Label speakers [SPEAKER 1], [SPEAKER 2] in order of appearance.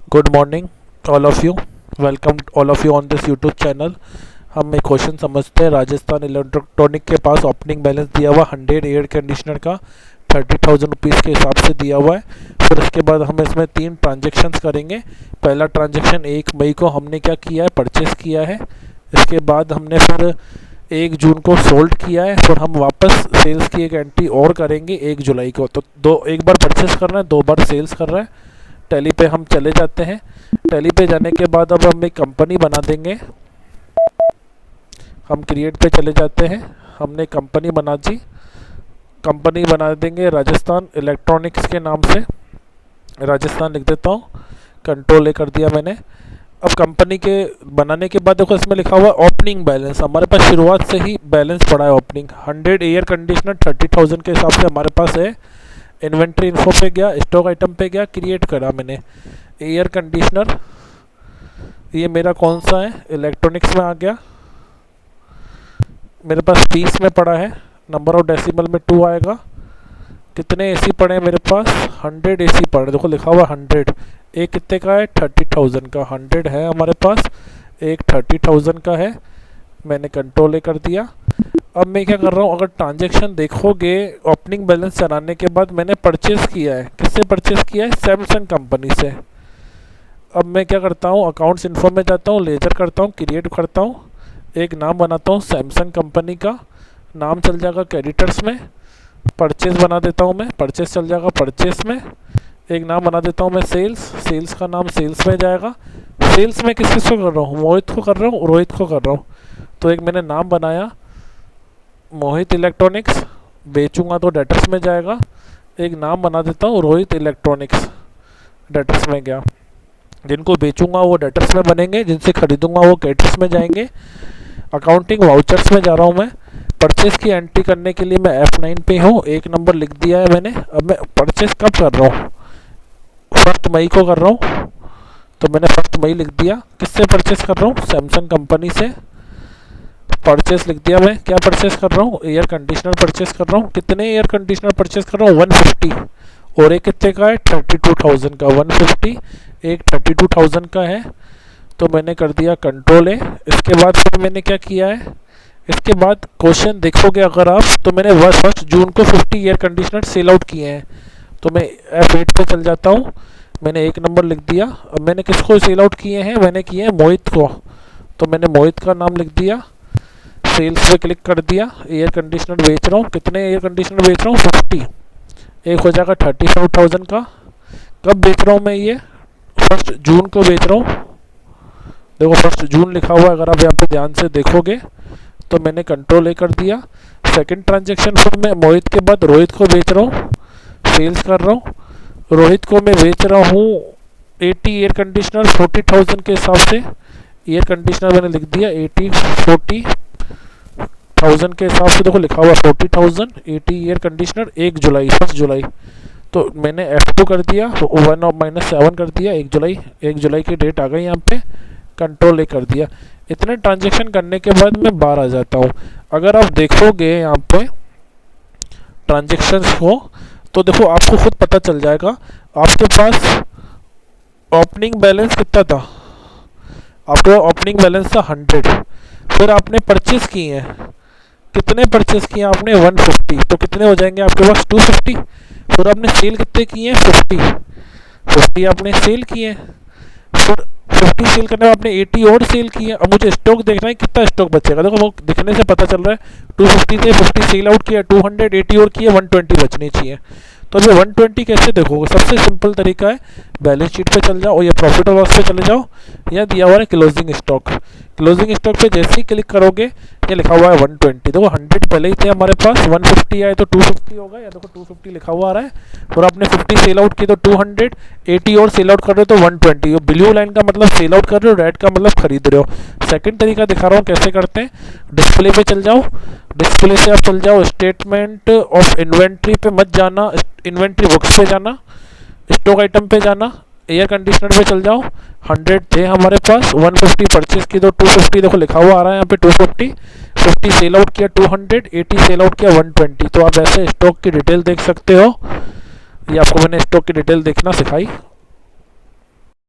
[SPEAKER 1] Good morning all of you. Welcome all of you on this YouTube channel. हम एक question समझते हैं। Rajasthan electronic के पास ओपनिंग बैलेंस दिया हुआ 100 एयर कंडीशनर का 30,000 रुपीज़ के हिसाब से दिया हुआ है। फिर उसके बाद हम इसमें 3 ट्रांजेक्शन्स करेंगे। पहला ट्रांजेक्शन 1 मई को हमने क्या किया है, परचेस किया है। इसके बाद हमने फिर 1 जून को सोल्ड किया है। फिर हम वापस सेल्स की एक एंट्री और करेंगे 1 जुलाई को। तो एक बार परचेस कर रहे हैं, 2 बार सेल्स कर रहे हैं। टैली पे हम चले जाते हैं। टैली पे जाने के बाद अब हम एक कंपनी बना देंगे। हम क्रिएट पे चले जाते हैं। हमने कंपनी बना दी। कंपनी बना देंगे राजस्थान इलेक्ट्रॉनिक्स के नाम से। राजस्थान लिख देता हूँ, कंट्रोल ए कर दिया मैंने। अब कंपनी के बनाने के बाद देखो इसमें लिखा हुआ है ओपनिंग बैलेंस। हमारे पास शुरुआत से ही बैलेंस पड़ा है ओपनिंग। 100 एयर कंडीशनर 30,000 के हिसाब से हमारे पास है। इन्वेंट्री इन्फो पे गया, स्टॉक आइटम पे गया, क्रिएट करा मैंने एयर कंडीशनर। ये मेरा कौन सा है, इलेक्ट्रॉनिक्स में आ गया। मेरे पास पीस में पड़ा है, नंबर ऑफ डेसिमल में 2 आएगा। कितने एसी पड़े हैं मेरे पास, 100 एसी पड़े। देखो लिखा हुआ 100। एक कितने का है, 30,000 का। 100 है हमारे पास, एक 30,000 का है। मैंने कंट्रोल ए कर दिया। अब मैं क्या कर रहा हूँ, अगर ट्रांजैक्शन देखोगे ओपनिंग बैलेंस चलाने के बाद मैंने परचेस किया है। किससे परचेस किया है, सैमसंग कंपनी से। अब मैं क्या करता हूँ, अकाउंट्स इन्फो में जाता हूँ, लेजर करता हूँ, क्रिएट करता हूँ, एक नाम बनाता हूँ सैमसंग कंपनी का। नाम चल जाएगा क्रेडिटर्स में। परचेस बना देता हूँ मैं, परचेस चल जाएगा परचेस में। एक नाम बना देता हूँ मैं सेल्स। सेल्स का नाम सेल्स में जाएगा। सेल्स में किस किस को कर रहा हूँ, मोहित को कर रहा हूँ, रोहित को कर रहा हूँ। तो एक मैंने नाम बनाया मोहित इलेक्ट्रॉनिक्स। बेचूंगा तो डेटर्स में जाएगा। एक नाम बना देता हूँ रोहित इलेक्ट्रॉनिक्स, डेटर्स में गया। जिनको बेचूंगा वो डेटर्स में बनेंगे, जिनसे खरीदूंगा वो क्रेडिटर्स में जाएंगे। अकाउंटिंग वाउचर्स में जा रहा हूँ मैं। परचेस की एंट्री करने के लिए मैं F9 पे हूँ। 1 नंबर लिख दिया है मैंने। अब मैं परचेस कब कर रहा हूँ, 1 मई को कर रहा हूँ। तो मैंने 1 मई लिख दिया। किससे परचेस कर रहा हूँ, सैमसंग कंपनी से। परचेस लिख दिया मैं। क्या परचेस कर रहा हूँ, एयर कंडीशनर परचेस कर रहा हूँ। कितने एयर कंडीशनर परचेस कर रहा हूँ, 150। और एक कितने का है, 32,000 का। 150 एक 32,000 का है। तो मैंने कर दिया कंट्रोल ए। इसके बाद फिर मैंने क्या किया है, इसके बाद क्वेश्चन देखोगे अगर आप, तो मैंने 1 जून को 50 एयर कंडीशनर सेल आउट किए हैं। तो मैं F8 पे चल जाता हूँ। मैंने 1 नंबर लिख दिया। अब मैंने किसको सेल आउट किए हैं, मैंने किए हैं मोहित को। तो मैंने मोहित का नाम लिख दिया। सेल्स पे क्लिक कर दिया। एयर कंडीशनर बेच रहा हूँ। कितने एयर कंडीशनर बेच रहा हूँ, 50। एक हो जाएगा 35,000 का। कब बेच रहा हूँ मैं, ये 1 जून को बेच रहा हूँ। देखो 1 जून लिखा हुआ है, अगर आप यहाँ पे ध्यान से देखोगे। तो मैंने कंट्रोल ए कर दिया। सेकंड ट्रांजैक्शन फिर मैं मोहित के बाद रोहित को बेच रहा हूँ, सेल्स कर रहा हूँ। रोहित को मैं बेच रहा हूँ 80 एयर कंडीशनर 40,000 के हिसाब से। एयर कंडीशनर मैंने लिख दिया 40,000 के हिसाब से। देखो लिखा हुआ 40,000 80 एयर कंडीशनर 1 जुलाई। तो मैंने F2 कर दिया, 1-7 कर दिया। 1 जुलाई की डेट आ गई यहाँ पे। कंट्रोल ए कर दिया। इतने ट्रांजैक्शन करने के बाद मैं बाहर आ जाता हूँ। अगर आप देखोगे यहाँ पे ट्रांजैक्शंस को, तो देखो आपको खुद पता चल जाएगा। आपके पास ओपनिंग बैलेंस कितना था, आपके पास ओपनिंग बैलेंस था 100। फिर आपने परचेस किए हैं, कितने परचेस किए आपने, 150। तो कितने हो जाएंगे आपके पास, 250। फिर आपने सेल कितने किए हैं, 50 आपने सेल किए। फिर 50 सेल करने में आपने 80 और सेल किए। अब मुझे स्टॉक देखना है कितना स्टॉक बचेगा। देखो वो दिखने से पता चल रहा है 250 से 50 सेल आउट किया, 280 और किए, 120 बचनी चाहिए। तो अभी 120 कैसे देखोगे, सबसे सिंपल तरीका है, बैलेंस शीट पे चल जाओ या प्रॉफिट और लॉस पे चले जाओ। यहाँ दिया हुआ है क्लोजिंग स्टॉक। क्लोजिंग स्टॉक पे जैसे ही क्लिक करोगे ये लिखा हुआ है 120। देखो 100 पहले ही थे हमारे पास, 150 आए तो 250 होगा। या देखो 250 लिखा हुआ आ रहा है। और आपने 50 सेल आउट किए तो 200, 80 और सेल आउट कर रहे हो तो 120। ब्लू लाइन का मतलब सेल आउट कर रहे हो, रेड का मतलब खरीद रहे हो। सेकंड तरीका दिखा रहा हूँ कैसे करते हैं। डिस्प्ले पे चल जाओ। डिस्प्ले से आप चल जाओ स्टेटमेंट ऑफ इन्वेंट्री पे मत जाना, इन्वेंट्री बुक्स पे जाना, स्टॉक आइटम पे जाना, एयर कंडीशनर पे चल जाओ। 100 थे हमारे पास, 150 परचेस की तो 250 देखो लिखा हुआ आ रहा है यहाँ पे 250। 50 सेल आउट किया 200, 80 सेल आउट किया 120। तो आप ऐसे स्टॉक की डिटेल देख सकते हो। ये आपको मैंने स्टॉक की डिटेल देखना सिखाई।